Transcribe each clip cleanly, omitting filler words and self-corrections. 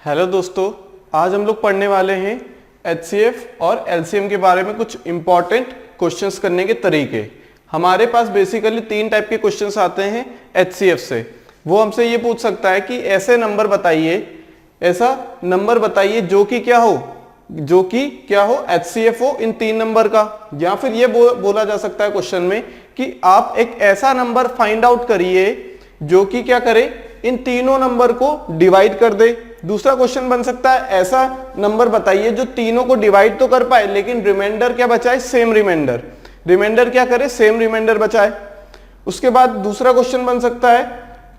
Hello दोस्तों, आज हम लोग पढ़ने वाले हैं एचसीएफ और एलसीएम के बारे में कुछ इंपॉर्टेंट क्वेश्चंस करने के तरीके। हमारे पास बेसिकली तीन टाइप के क्वेश्चंस आते हैं एचसीएफ से। वो हमसे ये पूछ सकता है कि ऐसा नंबर बताइए जो कि क्या हो एचसीएफ हो इन तीन नंबर का। या फिर ये बोला जा सकता है क्वेश्चन में कि आप एक ऐसा नंबर फाइंड आउट करिए जो कि क्या करे, इन तीनों नंबर को डिवाइड कर दे। दूसरा क्वेश्चन बन सकता है ऐसा नंबर बताइए जो तीनों को डिवाइड तो कर पाए लेकिन रिमाइंडर क्या बचाए, सेम रिमाइंडर क्या करे, सेम रिमाइंडर बचाए। उसके बाद दूसरा क्वेश्चन बन सकता है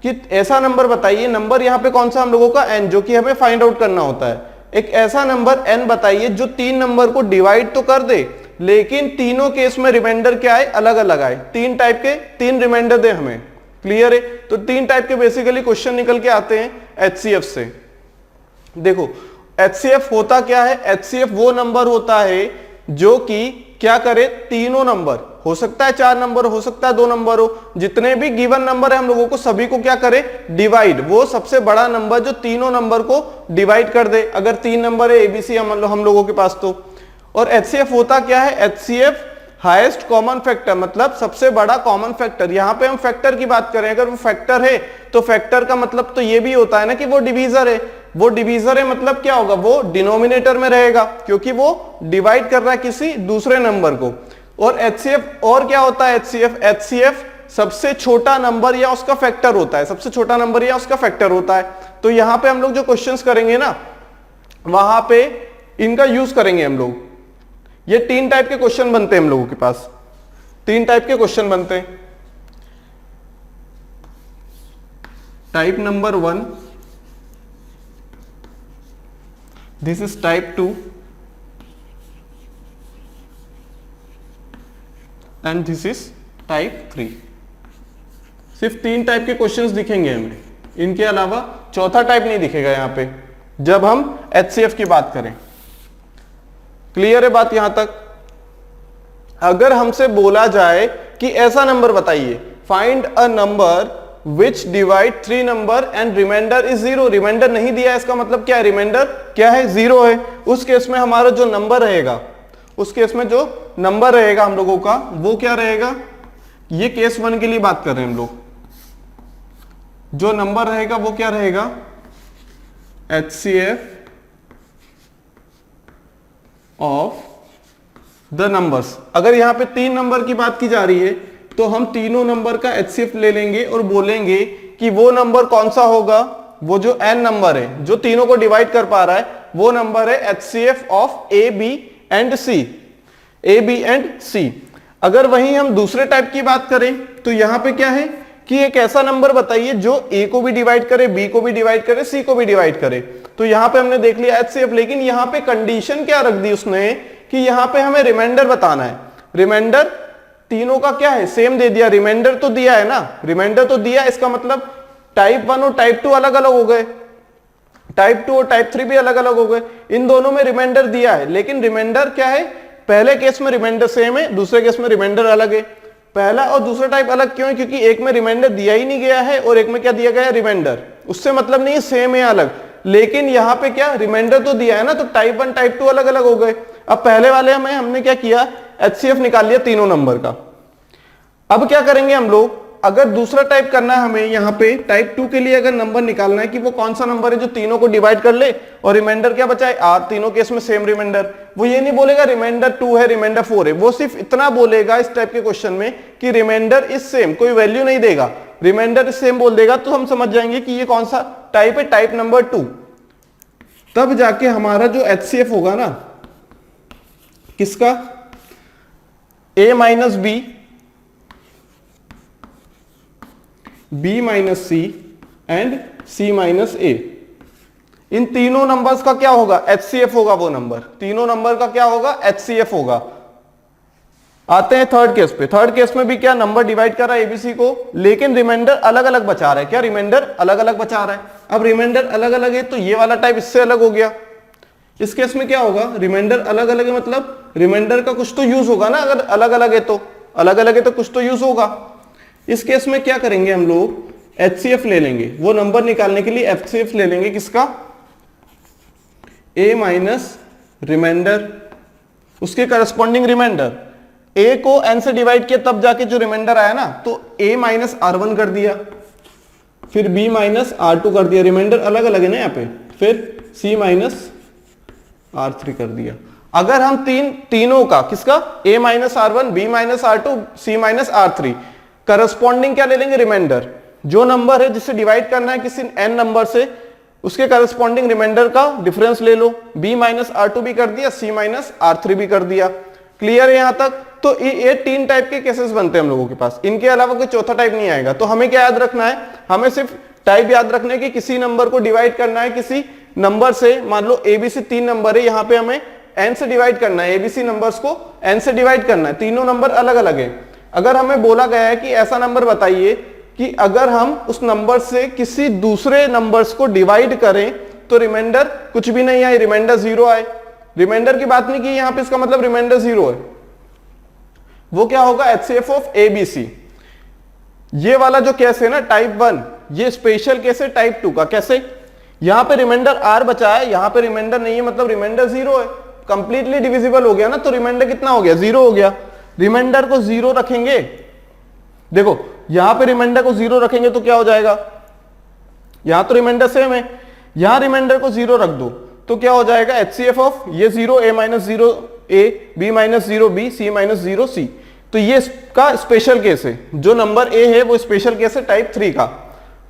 कि ऐसा नंबर बताइए, नंबर यहाँ पे कौन सा हम लोगों का n, जो कि हमें फाइंड आउट करना होता है। एक ऐसा नंबर n बताइए जो तीन नंबर को डिवाइड तो कर दे लेकिन तीनों केस में रिमाइंडर क्या आए, अलग अलग आए। तीन टाइप के तीन रिमाइंडर दे हमें। क्लियर है? तो तीन टाइप के बेसिकली क्वेश्चन निकल के आते हैं एचसीएफ से। देखो एचसीएफ होता क्या है, एचसीएफ वो नंबर होता है जो कि क्या करे, तीनों नंबर हो सकता है, चार नंबर हो सकता है, दो नंबर हो, जितने भी गिवन नंबर है हम लोगों को सभी को क्या करे, डिवाइड। वो सबसे बड़ा नंबर जो तीनों नंबर को डिवाइड कर दे। अगर तीन नंबर है एबीसी हम लोगों के पास तो। और एचसीएफ होता क्या है, एचसीएफ हाईएस्ट कॉमन फैक्टर, मतलब सबसे बड़ा कॉमन फैक्टर। यहां पे हम फैक्टर की बात करें, अगर वो फैक्टर है तो फैक्टर का मतलब तो ये भी होता है ना कि वो डिवीजर है। वो डिवीजर है मतलब क्या होगा, वो डिनोमिनेटर में रहेगा क्योंकि वो डिवाइड कर रहा है किसी दूसरे नंबर को। और एचसीएफ और क्या होता है, एचसीएफ सबसे छोटा नंबर या उसका फैक्टर होता है, सबसे छोटा नंबर या उसका फैक्टर होता है। तो यहां पे हम लोग जो क्वेश्चंस करेंगे ना, वहां पे इनका यूज करेंगे हम लोग। ये तीन टाइप के क्वेश्चन बनते हैं हम लोगों के पास, तीन टाइप के क्वेश्चन बनते हैं। Type number 1, this is type 2 and this is type 3। सिर्फ तीन टाइप के क्वेश्चंस दिखेंगे हमें, इनके अलावा चौथा टाइप नहीं दिखेगा यहां पे जब हम एचसीएफ की बात करें। क्लियर है बात यहां तक? अगर हमसे बोला जाए कि ऐसा नंबर बताइए, find a number which divide three number and reminder is 0। Reminder नहीं दिया है, इसका मतलब क्या है, रिमाइंडर क्या है, 0 है। उस केस में हमारा जो नंबर रहेगा, उस केस में जो नंबर रहेगा हम लोगों का वो क्या रहेगा, ये केस 1 के लिए बात कर रहे हैं हम लोग। जो नंबर रहेगा वो क्या रहेगा, एचसीएफ ऑफ द नंबर्स। अगर यहां पे तीन नंबर की बात की जा रही है तो हम तीनों नंबर का एचसीएफ ले लेंगे और बोलेंगे कि वो नंबर कौन सा होगा, वो जो n नंबर है जो तीनों को डिवाइड कर पा रहा है, वो नंबर है HCF of A B and C. अगर वहीं हम दूसरे टाइप की बात करें तो यहां पे क्या है कि एक ऐसा नंबर बताइए जो a को भी डिवाइड करे, b को भी डिवाइड करे, c को भी डिवाइड करे। तो यहां पे हमने देख लिया एचसीएफ, लेकिन यहां पे कंडीशन क्या रख दी उसने कि यहां पे हमें रिमाइंडर बताना है। रिमाइंडर तीनों का क्या है, सेम दे दिया। रिमाइंडर तो दिया है ना, रिमाइंडर तो दिया, इसका मतलब टाइप 1 और टाइप 2 अलग अलग हो गए, टाइप 2 और टाइप 3 भी अलग अलग हो गए। इन दोनों में रिमाइंडर दिया है, लेकिन रिमाइंडर क्या है, पहले केस में रिमाइंडर सेम है, दूसरे केस में रिमाइंडर अलग है। पहला और दूसरा टाइप अलग क्यों है, क्योंकि एक में रिमाइंडर दिया ही नहीं गया है और एक में क्या दिया गया है, रिमाइंडर। उससे मतलब नहीं सेम है अलग, लेकिन यहां पे क्या रिमाइंडर तो दिया है ना, तो टाइप 1 टाइप 2 अलग अलग हो गए। अब पहले वाले में हमने क्या किया, एचसीएफ निकाल लिया तीनों नंबर का। अब क्या करेंगे हम लोग, अगर दूसरा टाइप करना है हमें, यहां पे टाइप 2 के लिए अगर नंबर निकालना है कि वो कौन सा नंबर है जो तीनों को डिवाइड कर ले और रिमाइंडर क्या बचाए, आर, तीनों केस में सेम रिमाइंडर। वो ये नहीं बोलेगा रिमाइंडर 2 है, रिमाइंडर 4 है, वो सिर्फ इतना बोलेगा इस टाइप के क्वेश्चन में कि रिमाइंडर इज सेम, कोई वैल्यू नहीं देगा, रिमाइंडर इज सेम बोल देगा, तो हम समझ जाएंगे कि ये कौन सा टाइप है, टाइप नंबर 2। तब जाके हमारा जो एचसीएफ होगा ना, किसका, a minus B, b minus C and c minus A. इन तीनों नंबर्स का क्या होगा, एचसीएफ होगा वो नंबर। तीनों नंबर का क्या होगा, एचसीएफ होगा। आते हैं थर्ड केस पे। थर्ड केस में भी क्या, नंबर डिवाइड कर रहा है एबीसी को, लेकिन रिमाइंडर अलग अलग बचा रहा है। क्या, रिमाइंडर अलग अलग बचा रहा है। अब रिमाइंडर अलग अलग है तो ये वाला टाइप इससे अलग हो गया। इस केस में क्या होगा, रिमाइंडर अलग अलग है मतलब रिमाइंडर का कुछ तो यूज होगा ना, अगर अलग अलग है तो कुछ तो यूज होगा। इस केस में क्या करेंगे हम लोग, एचसीएफ ले लेंगे। वो नंबर निकालने के लिए एचसीएफ ले लेंगे, किसका, a माइनस रिमाइंडर, उसके करस्पॉन्डिंग रिमाइंडर, a को n से डिवाइड किया तब जाके जो रिमाइंडर आया ना, तो a माइनस R1 कर दिया, फिर b माइनस R2 कर दिया, रिमाइंडर अलग अलग है ना यहाँ पे, फिर c माइनस R3 कर दिया। अगर हम तीनों का, किसका, a minus R1, b minus R2, c minus R3, corresponding क्या ले लेंगे, रिमाइंडर। जो नंबर है जिससे डिवाइड करना है किसी n नंबर से, उसके करस्पॉन्डिंग रिमाइंडर का डिफरेंस ले लो, b माइनस R2 भी कर दिया, c माइनस R3 भी कर दिया। क्लियर है यहां तक? तो ये 3 टाइप के केसेस बनते हैं हम लोगों के पास, इनके अलावा कोई चौथा टाइप नहीं आएगा। तो हमें क्या याद रखना है, हमें सिर्फ टाइप याद रखना है कि किसी नंबर को डिवाइड करना है किसी नंबर से। मान लो एबीसी 3 नंबर है, यहाँ पे हमें n से डिवाइड करना है, एबीसी नंबर्स को n से डिवाइड करना है, तीनों नंबर अलग अलग है। अगर हमें बोला गया है कि ऐसा नंबर बताइए कि अगर हम उस नंबर से किसी दूसरे नंबर्स को डिवाइड करें तो रिमाइंडर कुछ भी नहीं आए, रिमाइंडर 0 आए, रिमाइंडर की बात नहीं की यहाँ पे, इसका मतलब रिमाइंडर 0 है, वो क्या होगा, HCF ऑफ ABC। ये वाला जो केस है ना टाइप 1, ये स्पेशल केस है टाइप 2 का। कैसे, यहां पे रिमाइंडर R बचा है, यहां पे रिमाइंडर नहीं है, मतलब रिमाइंडर 0 है, कंप्लीटली डिविजिबल हो गया ना, तो रिमाइंडर कितना हो गया, 0 हो गया। रिमाइंडर को 0 रखेंगे, देखो यहां पे रिमाइंडर को 0 रखेंगे तो क्या हो जाएगा, यहां तो रिमाइंडर सेम है, यहां रिमाइंडर को 0 रख दो तो क्या हो जाएगा, HCF ऑफ ये 0 a minus 0 a, b minus 0 b, c minus 0 c। तो ये इसका स्पेशल केस है, जो नंबर a है वो स्पेशल केस है टाइप 3 का।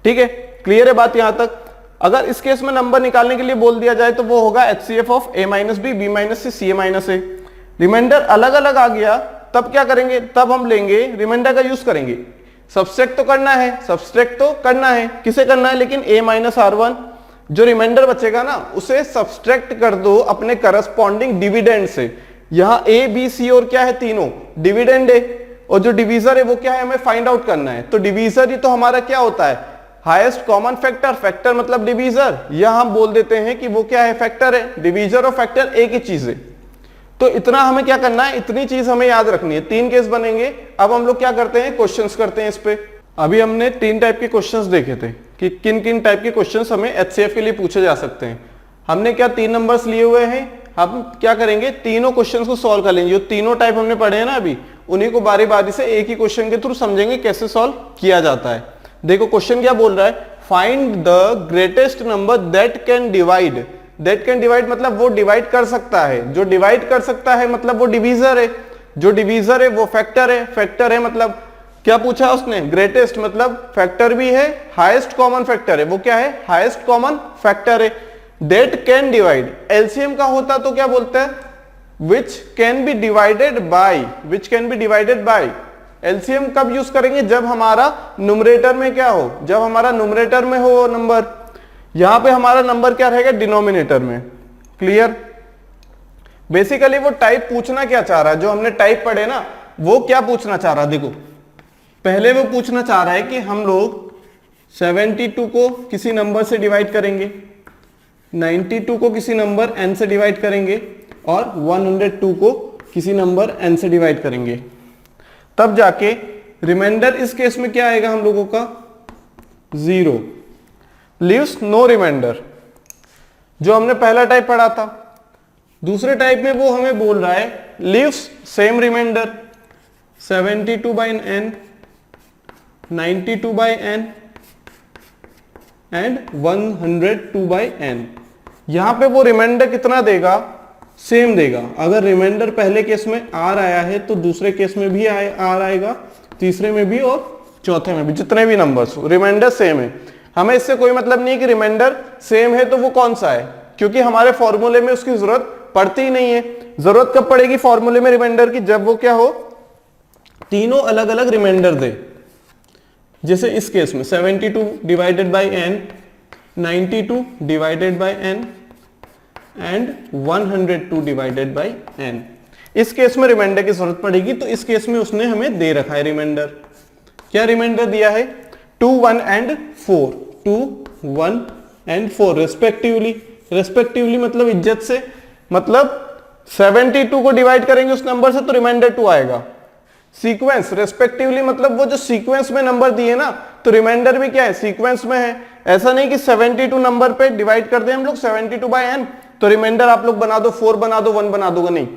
ठीक है, क्लियर है बात यहां तक? अगर इस केस में नंबर निकालने के लिए बोल दिया जाए तो वो होगा HCF of a minus b, b minus c, c minus a। Reminder अलग अलग आ गया तब क्या करेंगे, तब हम लेंगे रिमाइंडर का यूज करेंगे। सब्सट्रैक्ट तो करना है, सब्सट्रैक्ट तो करना है, किसे करना है, लेकिन a माइनस R1 जो रिमाइंडर बचेगा ना उसे सब्सट्रैक्ट कर दो अपने करस्पॉन्डिंग डिविडेंड से। यहां a b c और क्या है, तीनों डिविडेंड है, और जो डिवीजर है वो क्या है, हमें फाइंड आउट करना है। तो डिवीजर ही तो हमारा क्या होता है, हाईएस्ट कॉमन फैक्टर, फैक्टर मतलब डिवीजर, या हम बोल देते हैं कि वो क्या है, फैक्टर है। डिवीजर और फैक्टर एक ही चीज है। तो इतना हमें क्या करना है, इतनी चीज हमें याद रखनी है। 3 केस बनेंगे। अब हम लोग क्या करते हैं, क्वेश्चंस करते हैं इस पे। अभी हमने 3 टाइप के क्वेश्चंस देखे थे कि किन किन टाइप के क्वेश्चंस हमें HCF के लिए पूछे जा सकते हैं। हमने क्या 3 नंबर्स लिए हुए हैं, हम क्या करेंगे, तीनों क्वेश्चंस को सॉल्व कर लेंगे। जो तीनों टाइप हमने पढ़े हैं ना अभी, उन्हीं को बारी बारी से एक ही क्वेश्चन के थ्रू समझेंगे कैसे सॉल्व किया जाता है। देखो क्वेश्चन क्या बोल रहा है, find the greatest number that can divide. That can divide मतलब वो डिवाइड कर सकता है, जो डिवाइड कर सकता है मतलब वो डिवीजर है, जो डिवीजर है वो फैक्टर है, फैक्टर है मतलब क्या पूछा उसने, ग्रेटेस्ट मतलब फैक्टर भी है, हाईएस्ट कॉमन फैक्टर है, वो क्या है, हाईएस्ट कॉमन फैक्टर है। दैट कैन डिवाइड, एलसीएम का होता तो क्या बोलते हैं, which can be divided by, which can be divided by. LCM कब यूज करेंगे, जब हमारा न्यूमरेटर में क्या हो, जब हमारा न्यूमरेटर में हो वो नंबर। यहां पे हमारा नंबर क्या रहेगा, डिनोमिनेटर में। क्लियर? बेसिकली वो टाइप पूछना क्या चाह रहा है, जो हमने टाइप पढ़े ना वो क्या पूछना चाह रहा है, देखो पहले वो पूछना चाह रहा है कि हम लोग 72 को किसी नंबर से डिवाइड करेंगे, 92 को किसी नंबर n से डिवाइड करेंगे और 102 को किसी नंबर n से डिवाइड करेंगे, तब जाके रिमाइंडर इस केस में क्या आएगा हम लोगों का, 0, लीव्स नो रिमाइंडर, जो हमने पहला टाइप पढ़ा था। दूसरे टाइप में वो हमें बोल रहा है leaves same reminder, 72 by n, 92 by n and 102 by n। यहां पे वो रिमाइंडर कितना देगा, सेम देगा। अगर रिमाइंडर पहले केस में r आया है तो दूसरे केस में भी r आएगा, तीसरे में भी और चौथे में भी, जितने भी नंबर्स हो रिमाइंडर सेम है। हमें इससे कोई मतलब नहीं कि रिमाइंडर सेम है तो वो कौन सा है, क्योंकि हमारे फॉर्मूले में उसकी जरूरत पड़ती ही नहीं है। जरूरत कब पड़ेगी फॉर्मूले में रिमाइंडर की, जब वो क्या हो, तीनों अलग अलग रिमाइंडर दे। जैसे इस केस में 72 divided by n, 92 divided by n and 102 divided by n। इस केस में रिमाइंडर की जरूरत पड़ेगी, तो इस केस में उसने हमें दे रखा है रिमाइंडर। क्या रिमाइंडर दिया है, 2, 1 एंड 4, 2, 1 एंड 4 रेस्पेक्टिवली। रेस्पेक्टिवली मतलब इज्जत से, मतलब 72 को डिवाइड करेंगे उस नंबर से तो रिमाइंडर 2 आएगा। सीक्वेंस रेस्पेक्टिवली मतलब वो जो सीक्वेंस में नंबर दिए ना, तो रिमाइंडर भी क्या है, सीक्वेंस में है। ऐसा नहीं कि 72 नंबर पे डिवाइड कर दें हम लोग 72 बाई n, तो रिमाइंडर आप लोग बना दो, 4 बना दो, 1 बना दोगे नहीं,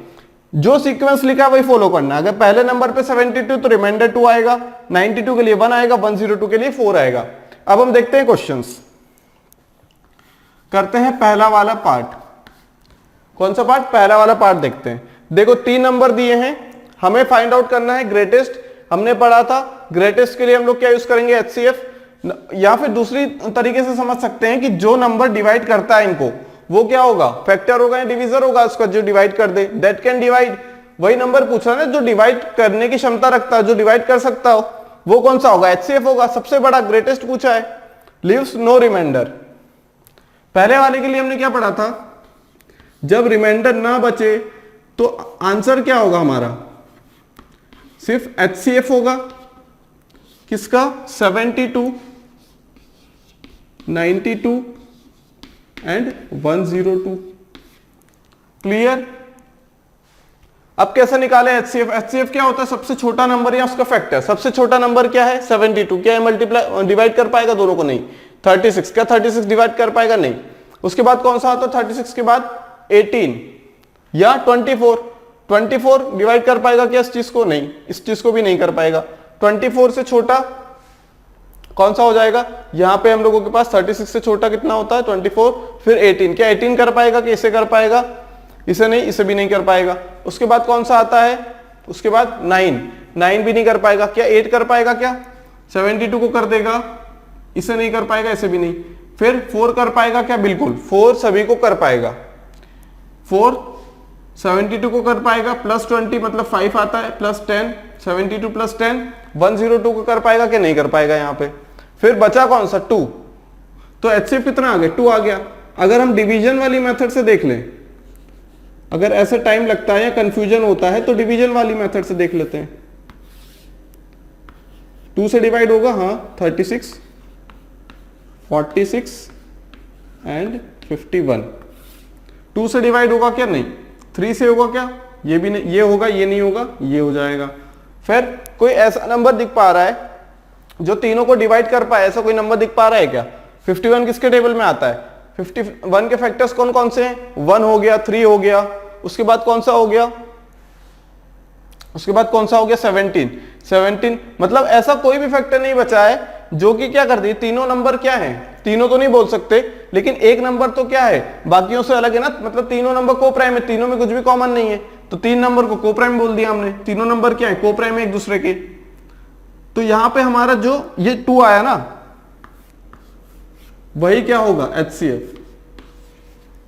जो सीक्वेंस लिखा है वही फॉलो करना। अगर पहले नंबर पे 72 तो रिमाइंडर 2 आएगा, 92 के लिए 1 आएगा, 102 के लिए 4 आएगा। अब हम देखते हैं क्वेश्चंस, करते हैं पहला वाला पार्ट। कौन सा पार्ट? पहला वाला पार्ट देखते हैं। देखो 3 नंबर दिए हैं, हमें फाइंड आउट करना है ग्रेटेस्ट। हमने पढ़ा था ग्रेटेस्ट के लिए हम लोग क्या यूज करेंगे? एचसीएफ, या फिर दूसरी तरीके से समझ सकते हैं कि जो नंबर डिवाइड करता है इनको वो क्या होगा? फैक्टर होगा या डिवीजर होगा उसका, जो डिवाइड कर दे, दैट कैन डिवाइड। वही नंबर पूछ रहा है ना जो डिवाइड करने की क्षमता रखता है, जो डिवाइड कर सकता हो, वो कौन सा होगा? एचसीएफ होगा। सबसे बड़ा ग्रेटेस्ट पूछा है, लीव्स नो रिमाइंडर। पहले वाले के लिए हमने क्या पढ़ा था? जब रिमाइंडर ना बचे तो आंसर क्या होगा हमारा? सिर्फ एचसीएफ होगा। किसका? 72, 92 एंड 102। क्लियर? अब कैसे निकाले एचसीएफ? एचसीएफ क्या होता है? सबसे छोटा नंबर या उसका फैक्टर। सबसे छोटा नंबर क्या है? 72। क्या मल्टीप्लाई डिवाइड कर पाएगा दोनों को? नहीं। 36, क्या 36 डिवाइड कर पाएगा? नहीं। उसके बाद कौन सा आता है? 36 के बाद 18 या 24। 24 डिवाइड कर पाएगा क्या इस चीज को? नहीं, इस चीज को भी नहीं कर पाएगा। 24 से छोटा कौन सा हो जाएगा? यहां पे हम लोगों के पास 36 से छोटा कितना होता है? 24, फिर 18। क्या 18 कर पाएगा कि इसे कर पाएगा? इसे नहीं, इसे भी नहीं कर पाएगा। उसके बाद कौन सा आता है? उसके बाद 9 भी नहीं कर पाएगा। क्या 8 कर पाएगा? क्या 72 को कर देगा? इसे नहीं कर पाएगा, इसे भी नहीं। फिर 4 कर पाएगा क्या? बिल्कुल, 4 सभी को कर पाएगा। 4 72 को कर पाएगा, प्लस 20 मतलब 5 आता है, प्लस 10, 72 प्लस 10 102 को कर पाएगा कि नहीं कर पाएगा यहाँ पे। फिर बचा कौन सा? 2। तो एचसीएफ कितना आ गया? 2 आ गया। अगर हम डिवीजन वाली मेथड से देख लें, अगर ऐसा टाइम लगता है या कंफ्यूजन होता है तो डिवीजन वाली मेथड से देख लेते हैं। 2 से डिवाइड होगा, हाँ 36, 46 एंड 51। 2 से डिवाइड होगा क्या? नहीं। 3 से होगा क्या? ये भी नहीं, ये होगा, ये नहीं होगा, ये हो जाएगा। फिर कोई ऐसा नंबर दिख पा रहा है जो तीनों को डिवाइड कर पाए, ऐसा कोई नंबर दिख पा रहा है क्या? 51 किसके टेबल में आता है? 51 के फैक्टर्स कौन कौन से हैं? 1 हो गया, 3 हो गया, उसके बाद कौन सा हो गया? उसके बाद कौन सा हो गया? 17। मतलब ऐसा कोई भी फैक्टर नहीं बचा है जो कि क्या कर दी? तीनों नंबर क्या है? तीनों तो नहीं बोल सकते, लेकिन एक नंबर तो क्या है? बाकियों से अलग है ना, मतलब तीनों नंबर को प्राइम है, तीनों में कुछ भी कॉमन नहीं है, तो 3 नंबर को को प्राइम बोल दिया हमने। तीनों नंबर क्या है? को प्राइम है एक दूसरे के। तो यहां पे हमारा जो ये 2 आया ना, वही क्या होगा? एचसीएफ।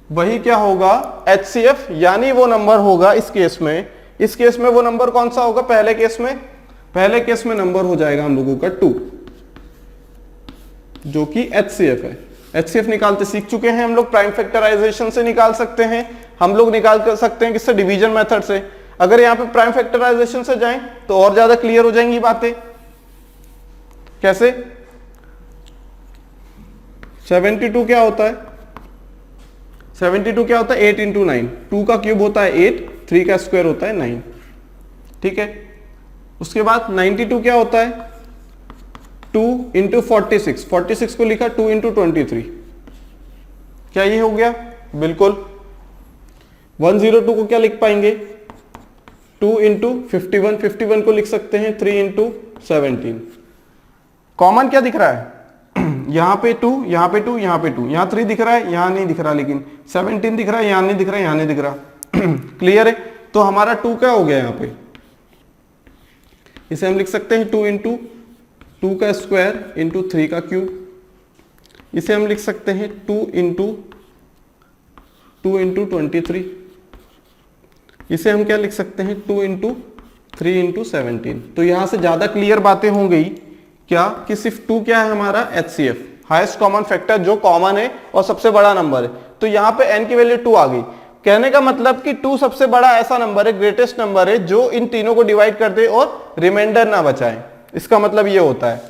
वही क्या होगा? एचसीएफ, यानी वो नंबर होगा इस केस में। इस केस में वो नंबर कौन सा होगा? पहले केस में नंबर हो जाएगा हम लोगों का 2, जो कि एचसीएफ है। एचसीएफ निकालते सीख चुके हैं हम लोग, प्राइम फैक्टराइजेशन से निकाल सकते हैं, हम लोग निकाल कर सकते हैं किससे? डिवीजन मेथड से। अगर यहाँ पे प्राइम फैक्टराइजेशन से जाएं तो और ज्यादा क्लियर हो जाएंगी बातें। कैसे? 72 क्या होता है? 72 क्या होता है? 8 इंटू 9। 2 का क्यूब होता है 8, 3 का स्क्वायर होता है 9। ठीक है। उसके बाद 92 क्या होता है? 2 इंटू 46। 46 को लिखा 2 इंटू 23। क्या ये हो गया? बिल्कुल। 102 को क्या लिख पाएंगे? 2 इंटू 51। 51 को लिख सकते हैं 3 इंटू 17। कॉमन क्या दिख रहा है? यहां पे 2, यहां पे 2, यहां पे 2, यहां 3 दिख रहा है, यहां नहीं दिख रहा, लेकिन 17 दिख रहा है, यहां नहीं दिख रहा, यहां नहीं दिख रहा। क्लियर है? तो हमारा 2 क्या हो गया यहां पे? इसे हम लिख सकते हैं 2 इंटू 2 का स्क्वायर इंटू 3 का क्यूब। इसे हम लिख सकते हैं 2 इंटू 23। इसे हम क्या लिख सकते हैं? 2 इंटू 3 इंटू 17। तो यहां से ज्यादा क्लियर बातें हो गई क्या कि सिर्फ 2 क्या है हमारा? एचसीएफ, हाईएस्ट कॉमन फैक्टर, जो कॉमन है और सबसे बड़ा नंबर है। तो यहां पे n की वैल्यू 2 आ गई। कहने का मतलब कि 2 सबसे बड़ा ऐसा नंबर है, ग्रेटेस्ट नंबर है, जो इन तीनों को डिवाइड कर दे और रिमाइंडर ना बचाए। इसका मतलब ये होता है।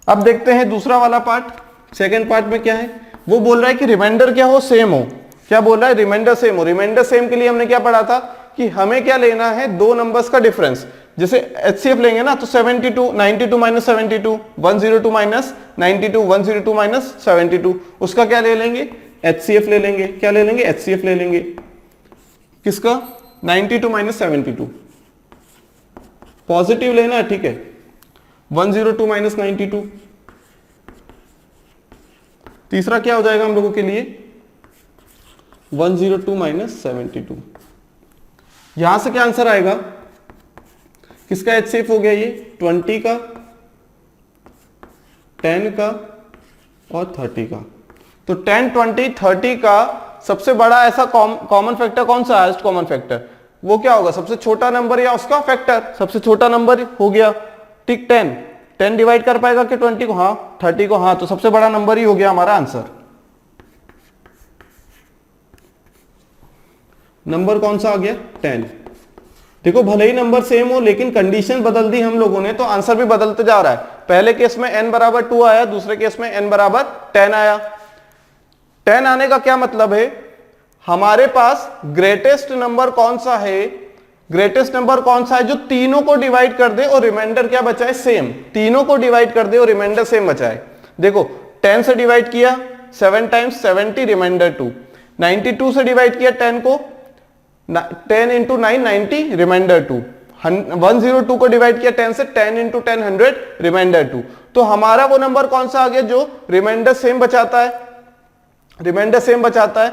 अब देखते हैं दूसरा वाला पार्ट। सेकेंड पार्ट में क्या है? वो बोल रहा है कि रिमाइंडर क्या हो? सेम हो। क्या बोल रहा है? रिमाइंडर सेम हो। रिमाइंडर सेम के लिए हमने क्या पढ़ा था कि हमें क्या लेना है? दो नंबर्स का डिफरेंस। जैसे एचसीएफ लेंगे ना तो 72, 92 माइनस 72, 102 माइनस 92, 102 माइनस 72, उसका क्या ले लेंगे? HCF ले लेंगे। क्या ले लेंगे? HCF ले लेंगे। किसका? 92 माइनस 72, पॉजिटिव लेना है, ठीक है। 102 माइनस 92। तीसरा क्या हो जाएगा हम लोगों के लिए? 102 माइनस 72। यहां से क्या आंसर आएगा? किसका HCF हो गया? ये 20 का, 10 का और 30 का। तो 10, 20, 30 का सबसे बड़ा ऐसा कॉमन फैक्टर कौन सा? हाईएस्ट कॉमन फैक्टर वो क्या होगा? सबसे छोटा नंबर या उसका फैक्टर। सबसे छोटा नंबर हो गया, ठीक। 10 डिवाइड कर पाएगा कि 20 को? हाँ। 30 को? हाँ। तो सबसे बड़ा नंबर ही हो गया हमारा आंसर। नंबर कौन सा आ गया? 10। देखो भले ही नंबर सेम हो लेकिन कंडीशन बदल दी हम लोगों ने, तो आंसर भी बदलते जा रहा है। पहले केस में n बराबर 2 आया, दूसरे केस में n बराबर 10 आया। 10 आने का क्या मतलब है? हमारे पास ग्रेटेस्ट नंबर कौन सा है? ग्रेटेस्ट नंबर कौन सा है जो तीनों को डिवाइड कर दे और रिमाइंडर क्या बचाए? सेम। तीनों को डिवाइड कर दे और रिमाइंडर सेम बचाए। देखो 10 से डिवाइड किया 7 टाइम्स 70, रिमाइंडर 2। 92 से डिवाइड किया 10 को, 10 इंटू 9 90, रिमाइंडर 2। 102 को डिवाइड किया 10 से, 10 इंटू 10 100, रिमाइंडर 2। तो हमारा वो नंबर कौन सा आ गया जो रिमाइंडर सेम बचाता है? रिमाइंडर सेम बचाता है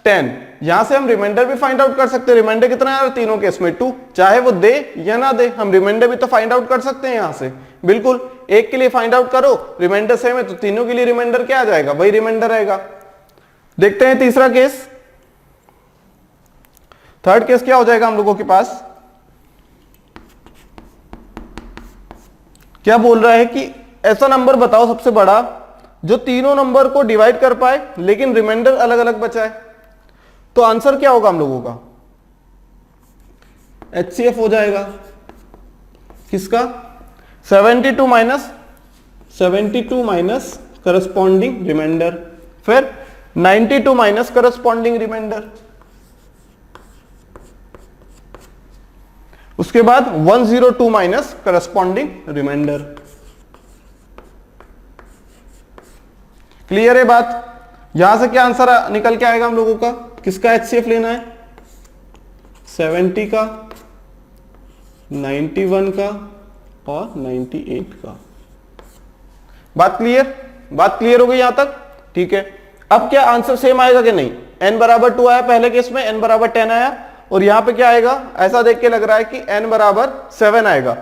10। यहां से हम रिमाइंडर भी फाइंड आउट कर सकते हैं। रिमाइंडर कितना है तीनों केस में? 2। चाहे वो दे या ना दे, हम रिमाइंडर भी तो फाइंड आउट कर सकते हैं यहां से। बिल्कुल, एक के लिए फाइंड आउट करो, रिमाइंडर सेम है तो तीनों के लिए रिमाइंडर क्या आ जाएगा? वही रिमाइंडर रहेगा। देखते हैं तीसरा केस। थर्ड केस क्या हो जाएगा हम लोगों के पास? क्या बोल रहा है कि ऐसा नंबर बताओ सबसे बड़ा जो तीनों नंबर को डिवाइड कर पाए लेकिन रिमाइंडर अलग अलग बचाए। तो आंसर क्या होगा हम लोगों का? HCF हो जाएगा। किसका? 72 माइनस करस्पॉन्डिंग रिमाइंडर, फिर 92 माइनस करस्पॉन्डिंग रिमाइंडर, उसके बाद 102 माइनस करस्पॉन्डिंग रिमाइंडर। क्लियर है बात? यहां से क्या आंसर निकल के आएगा हम लोगों का? किसका HCF लेना है? 70 का, 91 का और 98 का। बात क्लियर? बात क्लियर हो गई यहां तक? ठीक है। अब क्या आंसर सेम आएगा कि नहीं? n बराबर 2 आया पहले केस में, n बराबर 10 आया, और यहां पे क्या आएगा? ऐसा देख के लग रहा है कि n बराबर 7 आएगा।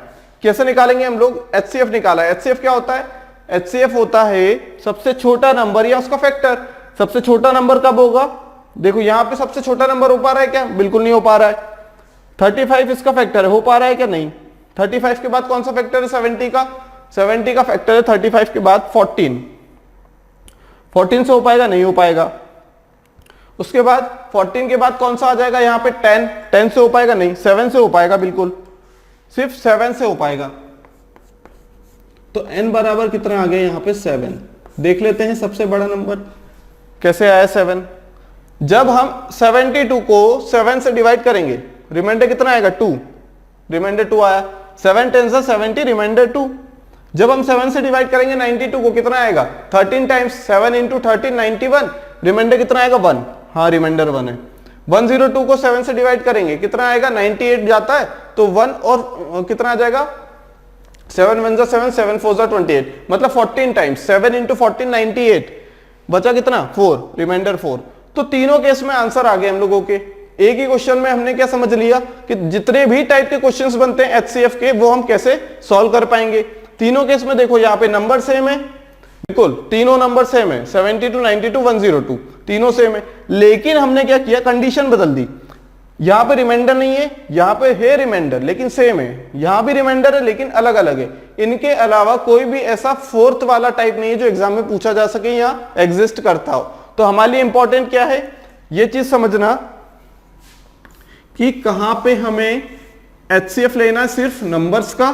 कैसे निकालेंगे हम लोग? HCF निकाला है। HCF क्या होता है? HCF होता है सबसे छोटा नंबर या उसका फैक्टर। सबसे छोटा नंबर कब होगा? देखो यहां पे सबसे छोटा नंबर हो पा रहा है क्या? बिल्कुल नहीं हो पा रहा है। 35 इसका फैक्टर है, हो पा रहा है क्या? नहीं। 35 के बाद कौन सा फैक्टर है? 70 का। 70 का फैक्टर है 35 के बाद 14। 14 से हो पाएगा? नहीं हो पाएगा। उसके बाद 14 के बाद कौन सा आ जाएगा यहाँ पे? 10। 10 से हो पाएगा? नहीं। 7 से हो पाएगा, बिल्कुल सिर्फ 7 से हो पाएगा। तो n बराबर कितना आ गया यहाँ पे? 7। देख लेते हैं सबसे बड़ा नंबर कैसे आया 7। जब हम 72 को 7 से डिवाइड करेंगे, रिमाइंडर कितना आएगा? 2। रिमाइंडर 2 आया। 7 10 70, रिमाइंडर 2। जब हम 7 से डिवाइड करेंगे 92 को, कितना आएगा? 13 टाइम्स 7 इंटू 13, 91, रिमाइंडर कितना आएगा? 1। हाँ, रिमाइंडर 1 है। 102 को 7 से डिवाइड करेंगे, कितना आएगा? 98 जाता है तो 1 और कितना आ जाएगा? 7 1 जा 7, 7 4 जा 28, मतलब 14 टाइम्स 7 इंटू 14, 98। बचा कितना? 4, रिमाइंडर 4। तो तीनों केस में आंसर आ गए हम लोगों के। एक ही क्वेश्चन में हमने क्या समझ लिया कि जितने भी टाइप के क्वेश्चंस बनते हैं HCF के, वो हम कैसे सॉल्व कर पाएंगे। तीनों केस में देखो यहाँ पे नंबर सेम है, बिल्कुल तीनों नंबर सेम है, 72 92 102 तीनों सेम है, लेकिन हमने क्या किया? कंडीशन बदल दी। यहां पे रिमाइंडर नहीं है, यहां पे है रिमाइंडर लेकिन सेम है, यहां भी रिमाइंडर है लेकिन अलग अलग है। इनके अलावा कोई भी ऐसा फोर्थ वाला टाइप नहीं है जो एग्जाम में पूछा जा सके या एग्जिस्ट करता हो। तो हमारे लिए इंपॉर्टेंट क्या है? ये चीज समझना कि कहां पे हमें HCF लेना है सिर्फ नंबर्स का,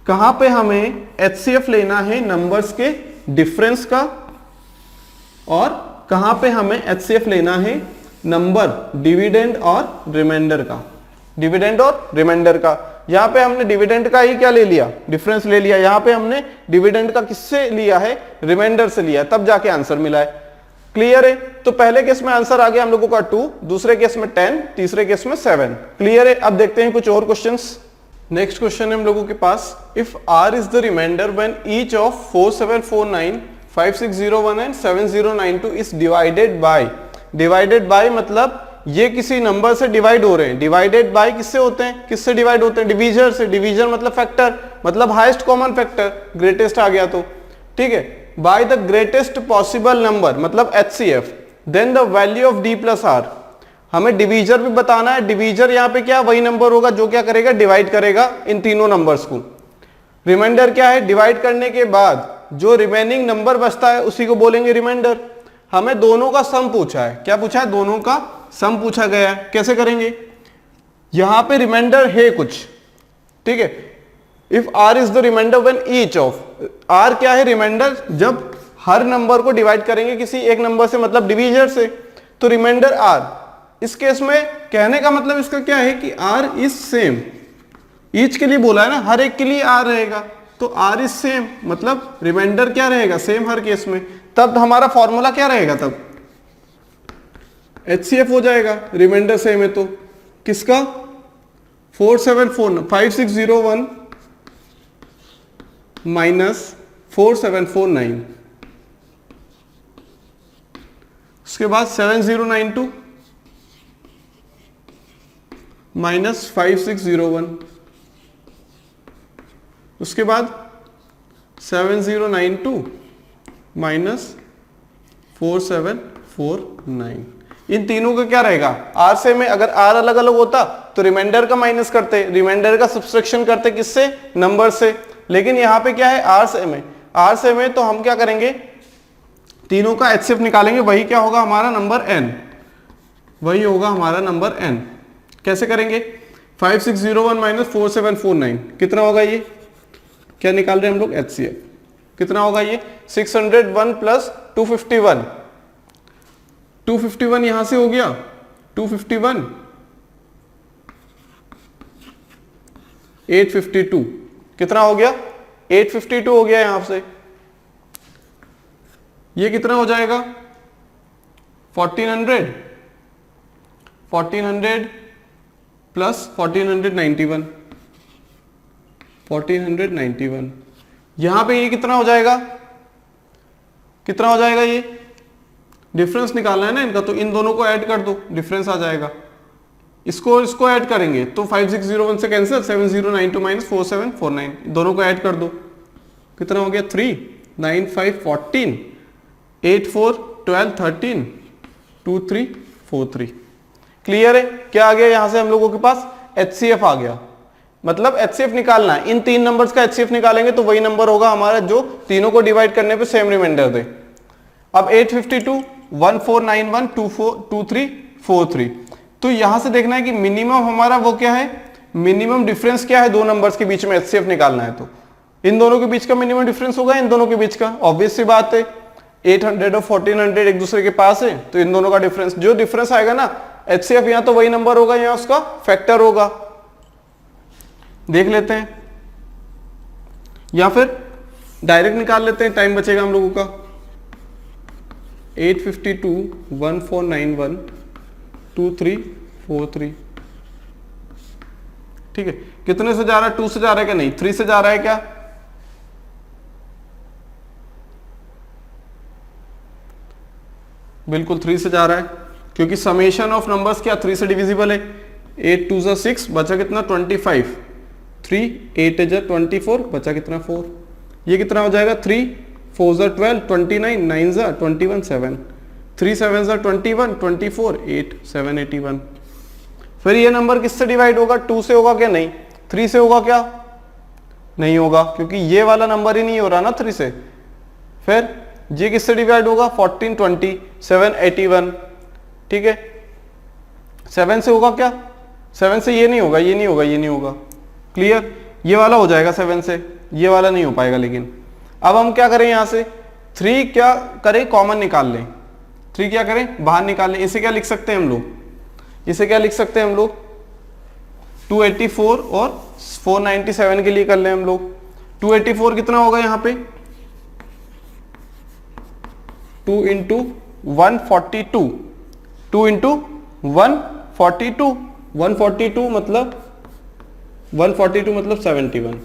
कहां पे हमें HCF लेना है नंबर्स के डिफरेंस का, और कहां पे हमें HCF लेना है नंबर डिविडेंड और रिमाइंडर का। डिविडेंड और रिमाइंडर का, यहां पे हमने डिविडेंड का ही क्या ले लिया? डिफरेंस ले लिया। यहां पे हमने डिविडेंड का किससे लिया है? रिमाइंडर से लिया, तब जाके आंसर मिला है। क्लियर है? तो पहले केस में आंसर आ गया हम लोगों का 2, दूसरे केस में 10, तीसरे केस में 7। क्लियर है? अब देखते हैं कुछ और क्वेश्चंस। नेक्स्ट क्वेश्चन है हम लोगों के पास, if r is the reminder when each of 4749 5601 and 7092 is divided by मतलब ये किसी नंबर से डिवाइड हो रहे हैं। डिवाइडेड बाय किससे होते हैं? किससे डिवाइड होते हैं? डिवीजर से। डिवीजर मतलब फैक्टर, मतलब हाईएस्ट कॉमन फैक्टर, ग्रेटेस्ट आ गया तो ठीक है। By the greatest possible number मतलब HCF, then the value of d plus r। हमें डिवीजर भी बताना है। डिवीजर यहाँ पे क्या, वही नंबर होगा जो क्या करेगा, डिवाइड करेगा इन तीनों नंबर्स को। रिमाइंडर क्या है? डिवाइड करने के बाद जो रिमेनिंग नंबर बचता है उसी को बोलेंगे रिमाइंडर। हमें दोनों का सम पूछा है। क्या पूछा है? दोनों का सम पूछा गया है। कैसे करेंगे? यहां पे रिमाइंडर है कुछ, ठीक है। If r is the reminder when each of, r क्या है? रिमाइंडर जब हर नंबर को डिवाइड करेंगे किसी एक नंबर से मतलब डिवीजर से, तो रिमाइंडर r। इस केस में कहने का मतलब इसका क्या है कि r इज सेम। ईच के लिए बोला है ना, हर एक के लिए r रहेगा, तो r इज सेम मतलब रिमाइंडर क्या रहेगा? सेम हर केस में। तब हमारा फॉर्मूला क्या रहेगा? तब HCF हो जाएगा, रिमाइंडर सेम है तो। किसका? 5601 माइनस 4749, उसके बाद 7092 माइनस 5601, उसके बाद 7092 माइनस 4749। इन तीनों का क्या रहेगा? आर से में अगर आर अलग अलग होता तो रिमाइंडर का माइनस करते, रिमाइंडर का सब्सट्रैक्शन करते किससे? नंबर से। लेकिन यहां पे क्या है? आर से में। आर से में तो हम क्या करेंगे? तीनों का HCF निकालेंगे, वही क्या होगा? हमारा नंबर n, वही होगा हमारा नंबर n। कैसे करेंगे? 5601 माइनस 4749 कितना होगा? ये क्या निकाल रहे हैं हम लोग? HCF। कितना होगा ये? 601 प्लस 251। 251 यहां से हो गया, 251 852 कितना हो गया? 852 हो गया यहां से। ये कितना हो जाएगा? 1400 प्लस 1491 1491। यहां पे ये कितना हो जाएगा? कितना हो जाएगा? ये डिफरेंस निकालना है ना इनका, तो इन दोनों को ऐड कर दो, डिफरेंस आ जाएगा। इसको ऐड करेंगे तो 5601 से कैंसिल, 7092 माइनस 4749, दोनों को ऐड कर दो। कितना हो गया? 3 9 5 14 8 4 12 13 2 3 4 3। क्लियर है? क्या आ गया यहां से हम लोगों के पास? HCF आ गया। मतलब HCF निकालना है, इन तीन नंबर्स का HCF निकालेंगे तो वही नंबर होगा हमारा जो तीनों को डिवाइड करने पे सेम रिमाइंडर दे। अब 852 1491 2343, तो यहां से देखना है कि मिनिमम हमारा वो क्या है? मिनिमम डिफरेंस क्या है दो नंबर्स के बीच में? HCF निकालना है तो इन दोनों के बीच का मिनिमम डिफरेंस होगा इन दोनों के बीच का। ऑब्वियस सी बात है, 800 और 1400 एक दूसरे के पास है, तो इन दोनों का डिफरेंस, जो डिफरेंस आएगा ना HCF, यहां तो वही नंबर होगा, यहां उसका फैक्टर होगा। देख लेते हैं, या फिर डायरेक्ट निकाल लेते हैं, टाइम बचेगा हम लोगों का। 852 1491 2343, ठीक है। कितने से जा रहा है? 2 से जा रहा है क्या? नहीं, 3 से जा रहा है क्या? बिल्कुल 3 से जा रहा है, क्योंकि समेशन ऑफ नंबर्स क्या 3 से डिविजिबल है। 8 2 6, बचा कितना? 25। 3 8 24, बचा कितना? 4। ये कितना हो जाएगा? 3 4 12 29 9 21 7 3 7 21 24 8 7 81। फिर ये नंबर किससे डिवाइड होगा? 2 से होगा क्या? नहीं। 3 से होगा क्या? नहीं होगा, क्योंकि ये वाला नंबर ही नहीं हो रहा ना 3 से। फिर ये किससे डिवाइड होगा? 14 20 7 81, ठीक है। 7 से होगा क्या? 7 से ये नहीं होगा, ये नहीं होगा, ये नहीं होगा। क्लियर? ये वाला हो जाएगा 7 से, ये वाला नहीं हो पाएगा। लेकिन अब हम क्या करें? यहां से 3 क्या करें? कॉमन निकाल लें। 3 क्या करें? बाहर निकाल लें। इसे क्या लिख सकते हैं हम लोग? इसे क्या लिख सकते हैं हम लोग? 284 और 497 के लिए कर लें हम लोग। 284 कितना होगा यहाँ पे? 2 इंटू 142, 2 इंटू 142, 142 मतलब 142 मतलब 71,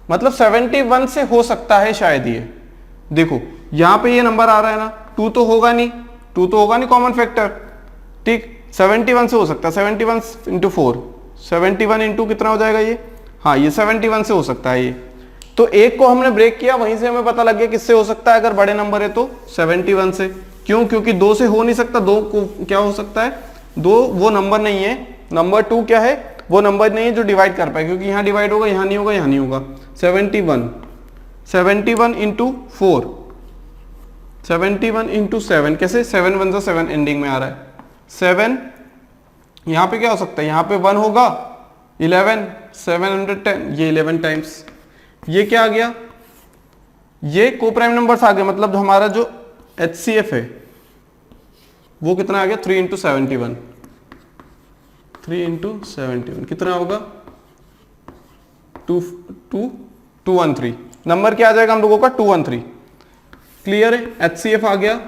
मतलब 71 से हो सकता है शायद ये। देखो यहां पे ये नंबर आ रहा है ना, 2 तो होगा नहीं, 2 तो होगा नहीं कॉमन फैक्टर, ठीक। 71 से हो सकता है, 71 इंटू 4, 71 इंटू कितना हो जाएगा ये, हाँ ये 71 से हो सकता है ये। तो एक को हमने ब्रेक किया, वहीं से हमें पता लग गया किससे हो सकता है, अगर बड़े नंबर है तो 71 से। क्यों? क्योंकि 2 से हो नहीं सकता, 2 को क्या हो सकता है, 2 वो नंबर नहीं है, नंबर 2 क्या है, वो नंबर नहीं है जो डिवाइड कर पाए, क्योंकि यहां डिवाइड होगा, यहां नहीं होगा, यहां नहीं होगा। 71 इंटू 4, 71 इंटू 7, कैसे 7 1 7 एंडिंग में आ रहा है, 7, यहां पे क्या हो सकता है, यहां पे 1 होगा, 11, 710, ये 11 टाइम्स, ये क्या आ गया, ये कोप्राइम नंबर्स आ गए, मतलब हमारा जो HCF है वो कितना आ गया, 3 इंटू 71, 3 इंटू 71 कितना होगा, 213, नंबर क्या आ जाएगा हम लोगों का, 213। क्लियर है, HCF आ गया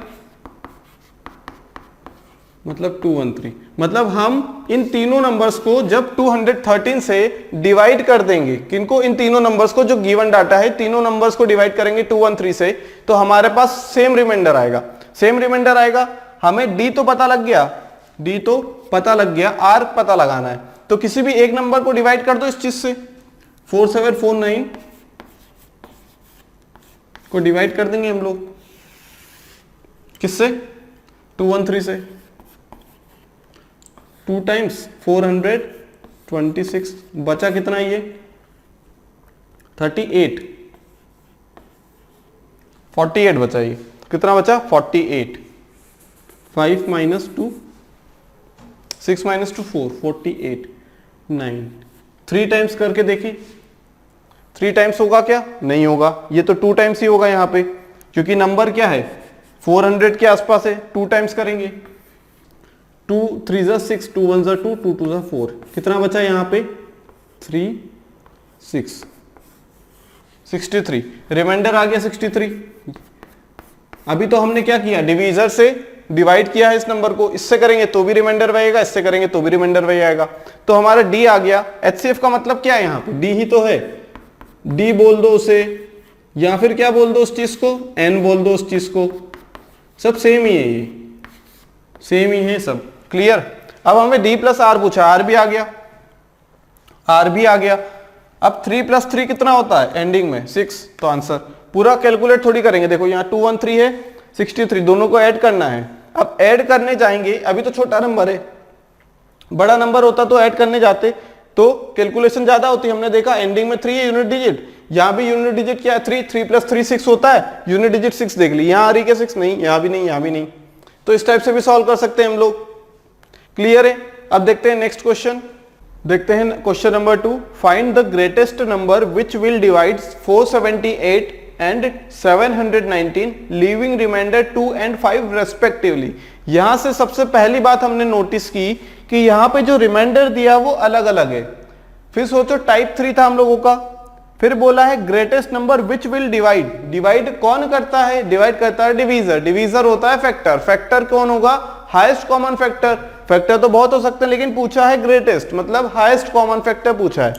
मतलब 213, मतलब हम इन तीनों नंबर्स को जब 213 से डिवाइड कर देंगे, किनको, इन तीनों नंबर्स को, जो गिवन डाटा है, तीनों नंबर्स को डिवाइड करेंगे 213 से, तो हमारे पास सेम रिमाइंडर आएगा, सेम रिमाइंडर आएगा। हमें डी तो पता लग गया, डी तो पता लग गया, आर पता लगाना है, तो किसी भी एक नंबर को डिवाइड कर दो इस चीज से, 4749 को डिवाइड कर देंगे हम लोग, किससे, 213 से, 2 टाइम्स 426, बचा कितना ये 38, 48 बचा, ये कितना बचा 48, 5 माइनस 2, 6 माइनस 2 4, 48, 9, 3 टाइम्स करके देखिए, 3 टाइम्स होगा क्या, नहीं होगा, ये तो 2 टाइम्स ही होगा यहाँ पे, क्योंकि नंबर क्या है 400 के आसपास है, 2 टाइम्स करेंगे, 2 3 6, 2 1 2, 2 2 4, कितना बचा यहाँ पे 3 6, 63, रिमाइंडर आ गया 63। अभी तो हमने क्या किया, डिवीजर से डिवाइड किया है इस नंबर को, इससे करेंगे तो भी रिमाइंडर रहेगा, इससे करेंगे तो भी रिमाइंडर वही आएगा, तो हमारा डी आ गया। HCF का मतलब क्या है, यहाँ पे डी ही तो है, डी बोल दो उसे, या फिर क्या बोल दो उस चीज को, एन बोल दो उस चीज को, सब सेम ही है, ये सेम ही है सब। क्लियर। अब हमें डी प्लस आर पूछा, आर भी आ गया, आर भी आ गया। अब 3 प्लस 3 कितना होता है एंडिंग में 6, तो आंसर पूरा कैलकुलेट थोड़ी करेंगे, देखो यहाँ 213 है 63, दोनों को ऐड करना है। अब ऐड करने जाएंगे, अभी तो छोटा नंबर है, बड़ा नंबर होता तो ऐड करने जाते तो कैलकुलेशन ज्यादा होती, हमने देखा एंडिंग में 3 है यूनिट डिजिट, यहां भी यूनिट डिजिट क्या है 3, 3 प्लस 3 6 होता है, यूनिट डिजिट 6 देख ली, यहां आ रही क्या 6, नहीं यहां भी नहीं, यहां भी नहीं, तो इस टाइप से भी सॉल्व कर सकते हैं हम लोग। क्लियर है। अब देखते हैं नेक्स्ट क्वेश्चन, देखते हैं question number 2, find the greatest number which will divide 478 and 719 leaving reminder 2 and 5 respectively. यहां से सबसे पहली बात हमने नोटिस की कि यहां पे जो रिमाइंडर दिया वो अलग अलग है। फिर सोचो टाइप 3 था हम लोगों का, फिर बोला है greatest number which will divide, divide कौन करता है, डिवाइड करता है डिवीजर, डिवीजर होता है फैक्टर, फैक्टर कौन होगा हाईएस्ट कॉमन फैक्टर, फैक्टर तो बहुत हो सकते हैं लेकिन पूछा है ग्रेटेस्ट मतलब हाईएस्ट कॉमन फैक्टर पूछा है।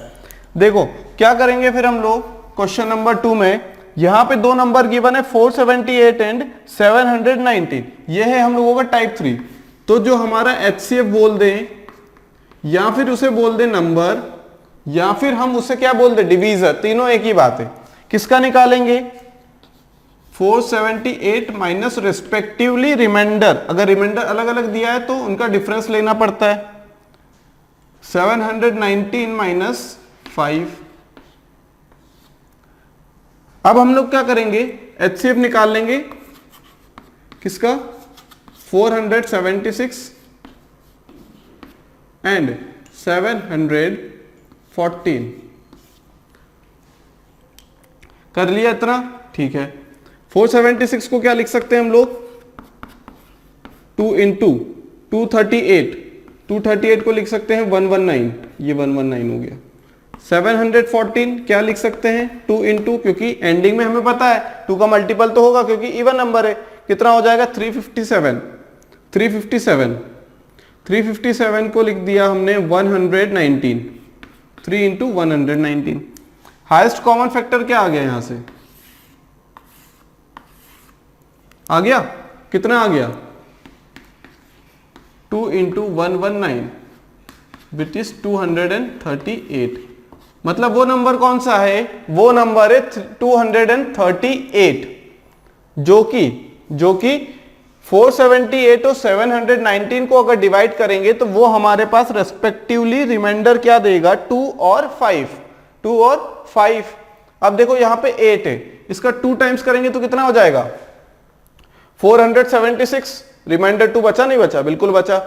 देखो क्या करेंगे फिर हम लोग क्वेश्चन नंबर 2 में, यहां पे दो नंबर गिवन है 478 एंड 719, ये है हम लोगों का टाइप 3, तो जो हमारा HCF बोल दें या फिर उसे बोल दें नंबर या फिर हम उसे क्या बोल दें डिवीजर, तीनों एक ही बात है। किसका निकालेंगे 478 माइनस रेस्पेक्टिवली रिमाइंडर, अगर रिमाइंडर अलग अलग दिया है तो उनका डिफरेंस लेना पड़ता है, 719 माइनस 5। अब हम लोग क्या करेंगे HCF निकाल लेंगे किसका 476 एंड 714, कर लिया इतना, ठीक है। 476 को क्या लिख सकते हैं हम लोग 2 इंटू 238 को लिख सकते हैं 119, ये 119 हो गया। 714 क्या लिख सकते हैं 2 इंटू, क्योंकि एंडिंग में हमें पता है 2 का मल्टीपल तो होगा क्योंकि इवन नंबर है, कितना हो जाएगा 357। 357 को लिख दिया हमने 119, 3 इंटू 119। हाईएस्ट कॉमन फैक्टर क्या आ गया यहां से, आ गया, कितना आ गया 2 इंटू 119 विच इज 238। मतलब वो नंबर कौन सा है, वो नंबर है 238, जो कि 478 और 719 को अगर डिवाइड करेंगे तो वो हमारे पास रेस्पेक्टिवली रिमाइंडर क्या देगा 2 और 5। अब देखो यहां पे 8 है, इसका 2 टाइम्स करेंगे तो कितना हो जाएगा 476। रिमाइंडर 2 बचा नहीं बचा, बिल्कुल बचा।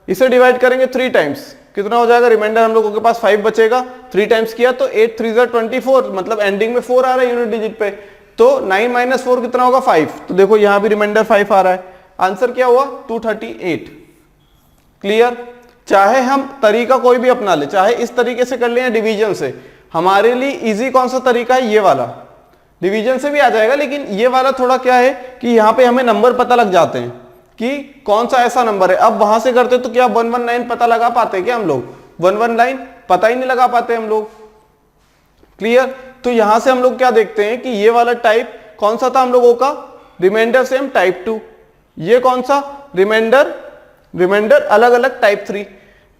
इसे डिवाइड करेंगे 3 टाइम्स, कितना हो जाएगा, रिमाइंडर हम लोगों के पास 5 बचेगा। 3 टाइम्स किया तो 8 3 24, मतलब एंडिंग में 4 आ रहा है यूनिट डिजिट पे, तो 9 - 4 कितना होगा 5। तो देखो यहां भी रिमाइंडर 5 आ रहा है, आंसर क्या हुआ 238। क्लियर। चाहे हम तरीका कोई भी अपना ले, चाहे इस तरीके से कर ले या डिवीजन से, हमारे लिए इजी कौन सा तरीका है, ये वाला। डिवीजन से भी आ जाएगा, लेकिन ये वाला थोड़ा क्या है कि यहां पे हमें नंबर पता लग जाते हैं कि कौन सा ऐसा नंबर है। अब वहां से करते तो क्या 119 पता लगा पाते क्या हम लोग, 119 पता ही नहीं लगा पाते हम लोग। क्लियर। तो यहां से हम लोग क्या देखते हैं कि ये वाला टाइप कौन सा था हम लोगों का, रिमाइंडर सेम टाइप 2, ये कौन सा रिमाइंडर अलग अलग टाइप 3।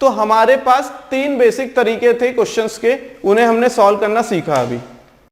तो हमारे पास 3 बेसिक तरीके थे क्वेश्चंस के, उन्हें हमने सॉल्व करना सीखा अभी।